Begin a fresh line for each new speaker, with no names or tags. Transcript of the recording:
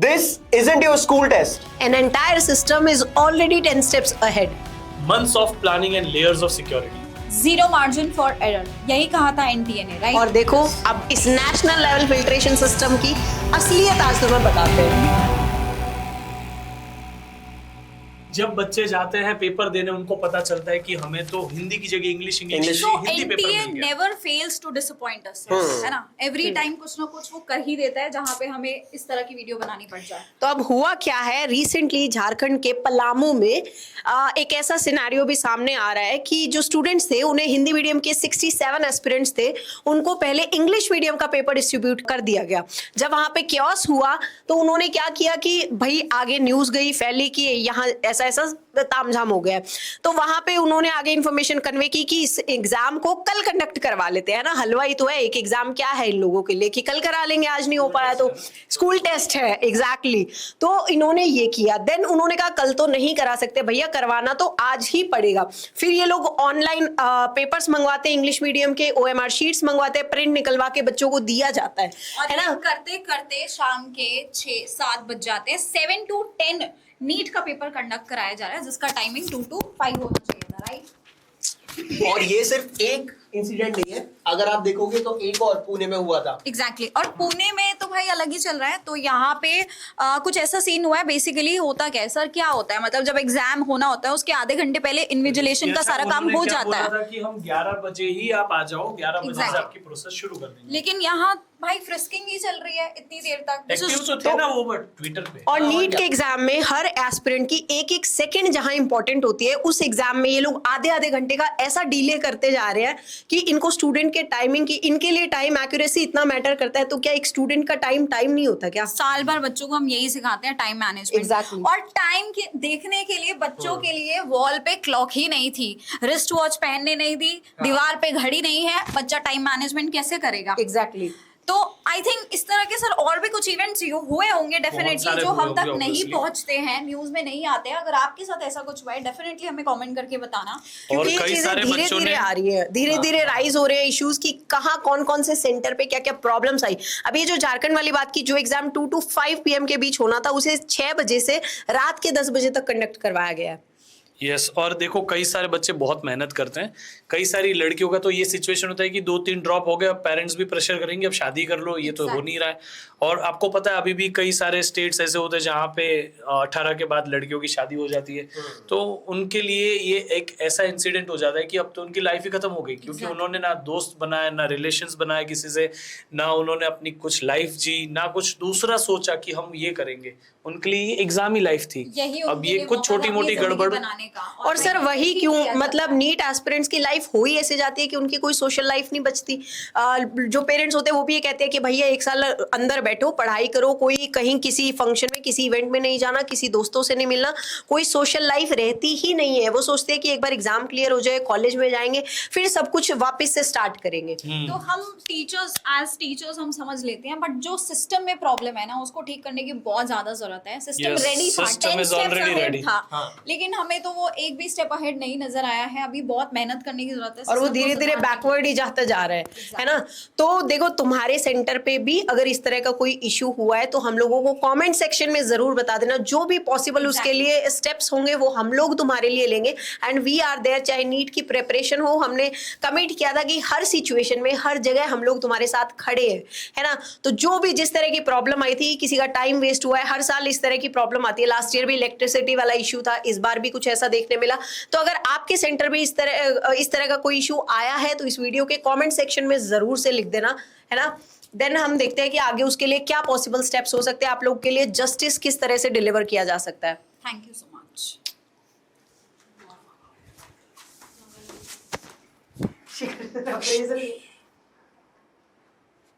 This isn't your school test.
An entire system is already 10 steps ahead.
Months of planning and layers of security.
Zero margin for error, यही कहा था NTA ने, right?
और देखो अब इस national level filtration system की असलियत आज तुम्हें बताते हैं।
जब बच्चे जाते हैं पेपर देने उनको पता चलता है कि हमें तो हिंदी की जगह इंग्लिश
तो
हिंदी पेपर
एनटीए
मिल गया।
नेवर फेल्स टू डिसअपॉइंट अस, है ना? एवरी टाइम कुछ ना कुछ वो कर ही देता है जहाँ पे हमें इस तरह की वीडियो बनानी पड़ जाए।
तो अब हुआ क्या है, रिसेंटली झारखंड के पलामू में एक ऐसा सिनेरियो भी सामने आ रहा है कि जो स्टूडेंट्स थे उन्हें हिंदी मीडियम के 67 एस्पिरेंट्स थे, उनको पहले इंग्लिश मीडियम का पेपर डिस्ट्रीब्यूट कर दिया गया। जब वहां पे क्योस हुआ तो उन्होंने क्या किया कि भाई आगे न्यूज गई फैली कि यहाँ ऐसा ऐसा तामझाम हो गया, तो वहां पे उन्होंने आगे इन्फॉर्मेशन कन्वे की कि इस एग्जाम को कल कंडक्ट करवा लेते हैं ना, हलवाई तो है, एक एग्जाम क्या है इन लोगों के लिए कि कल करा लेंगे, आज नहीं हो पाया तो स्कूल टेस्ट है। एग्जैक्टली तो इन्होंने ये किया। देन उन्होंने कहा कल तो नहीं करा सकते भैया, करवाना तो आज ही पड़ेगा। फिर ये लोग ऑनलाइन पेपर्स मंगवाते हैं, इंग्लिश मीडियम के OMR शीट्स मंगवाते हैं, प्रिंट निकलवा के बच्चों को दिया जाता है ना।
करते करते शाम के 6-7 बज जाते हैं। 7 to 10 नीट का पेपर कंडक्ट कराया जा रहा है, जिसका टाइमिंग 2 to 5 होना चाहिए था, राइट?
और ये सिर्फ एक इंसिडेंट नहीं है, अगर आप देखोगे तो एक और पुणे में हुआ था।
एग्जैक्टली और पुणे में तो भाई अलग ही चल रहा है। तो यहाँ पे कुछ ऐसा सीन हुआ है। बेसिकली होता क्या है सर, क्या होता है, मतलब जब एग्जाम होना होता है उसके आधे घंटे पहले इन्विजिलेशन का सारा काम हो जाता है
कि हम 11 बजे ही आप आ जाओ, 11 बजे से आपकी प्रोसेस शुरू कर देंगे।
लेकिन यहाँ भाई फ्रिस्किंग ही चल रही है इतनी देर तक।
एक्टिव तो थे ना वो ट्विटर पे।
और नीट के एग्जाम में हर एस्पिरेंट की एक एक सेकंड जहां इंपॉर्टेंट होती है, उस एग्जाम में ये लोग आधे आधे घंटे का ऐसा डिले करते जा रहे हैं कि इनको स्टूडेंट के टाइमिंग की, इनके लिए टाइम एक्यूरेसी इतना मैटर करता है। तो क्या एक स्टूडेंट का टाइम नहीं होता क्या?
साल भर बच्चों को हम यही सिखाते हैं, टाइम मैनेजमेंट।
Exactly.
और टाइम के देखने के लिए बच्चों के लिए वॉल पे क्लॉक ही नहीं थी, रिस्ट वॉच पहनने नहीं दी, दीवार पे घड़ी नहीं है, बच्चा टाइम मैनेजमेंट कैसे करेगा?
एग्जैक्टली
तो आई थिंक इस तरह के सर और भी कुछ इवेंट्स हुए होंगे डेफिनेटली, जो हम तक नहीं पहुंचते हैं, न्यूज में नहीं आते हैं। अगर आपके साथ ऐसा कुछ हुआ है डेफिनेटली हमें कमेंट करके बताना,
और
क्योंकि
कई सारे
धीरे
बच्चों
धीरे
ने
आ रही है, धीरे धीरे राइज हो रहे हैं इश्यूज की कहाँ कौन कौन से सेंटर पे क्या क्या प्रॉब्लम्स आई। अब ये जो झारखंड वाली बात की, जो एग्जाम 2 to 5 PM के बीच होना था, उसे 6 बजे से रात के 10 बजे तक कंडक्ट करवाया गया है।
यस और देखो कई सारे बच्चे बहुत मेहनत करते हैं। कई सारी लड़कियों का तो ये सिचुएशन होता है कि 2-3 ड्रॉप हो गए, अब पेरेंट्स भी प्रेशर करेंगे, अब शादी कर लो, ये तो हो नहीं रहा है। और आपको पता है अभी भी कई सारे स्टेट्स ऐसे होते हैं जहाँ पे 18 के बाद लड़कियों की शादी हो जाती है। तो उनके लिए ये एक ऐसा इंसिडेंट हो जाता है कि अब तो उनकी लाइफ ही खत्म हो गई, क्योंकि उन्होंने ना दोस्त बनाया, ना रिलेशंस बनाया किसी से, ना उन्होंने अपनी कुछ लाइफ जी, ना कुछ दूसरा सोचा कि हम ये करेंगे। उनके लिए एग्जाम ही लाइफ थी। अब ये कुछ छोटी मोटी गड़बड़।
और सर वही क्यों, मतलब नीट एस्पिरेंट्स की लाइफ हो ही ऐसे जाती है कि उनकी कोई सोशल लाइफ नहीं बचती। जो पेरेंट्स होते हैं वो भी ये कहते हैं कि भैया 1 साल अंदर बैठो, पढ़ाई करो, कोई कहीं किसी फंक्शन में किसी इवेंट में नहीं जाना, किसी दोस्तों से नहीं मिलना, कोई सोशल लाइफ रहती ही नहीं है। वो सोचते हैं कि एक बार एग्जाम क्लियर हो जाए, कॉलेज में जाएंगे, फिर सब कुछ वापस से स्टार्ट करेंगे।
तो हम एज टीचर्स हम समझ लेते हैं, बट जो सिस्टम में प्रॉब्लम है ना, उसको ठीक करने की बहुत ज्यादा जरूरत है। सिस्टम रेडी था, 10 स्टेप्स अहेड था, लेकिन हमें तो वो एक भी स्टेप अहेड नहीं नजर आया है। अभी बहुत मेहनत करने की जरूरत है,
और वो धीरे धीरे बैकवर्ड ही जाता जा रहा है ना। तो देखो तुम्हारे सेंटर पे भी अगर इस तरह का कोई इशू हुआ है तो हम लोगों को कमेंट सेक्शन में जरूर बता देना, जो भी पॉसिबल उसके लिए स्टेप्स होंगे वो हम लोग तुम्हारे लिए लेंगे। एंड वी आर देयर, चाहे नीट की प्रिपरेशन हो, हमने कमिट किया था कि हर सिचुएशन में हर जगह हम लोग तुम्हारे साथ खड़े हैं, है ना। तो जो भी जिस तरह की प्रॉब्लम आई थी, किसी का टाइम वेस्ट हुआ है, हर साल इस तरह की प्रॉब्लम आती है। लास्ट ईयर भी इलेक्ट्रिसिटी वाला इशू था, इस बार भी कुछ ऐसा देखने मिला। तो अगर आपके सेंटर पे इस तरह का कोई इशू आया है तो इस वीडियो के कमेंट सेक्शन में जरूर से लिख देना, है ना। देन हम देखते हैं कि आगे उसके लिए क्या पॉसिबल स्टेप्स हो सकते हैं, आप लोग के लिए जस्टिस किस तरह से डिलीवर किया जा सकता है।
Thank you so much.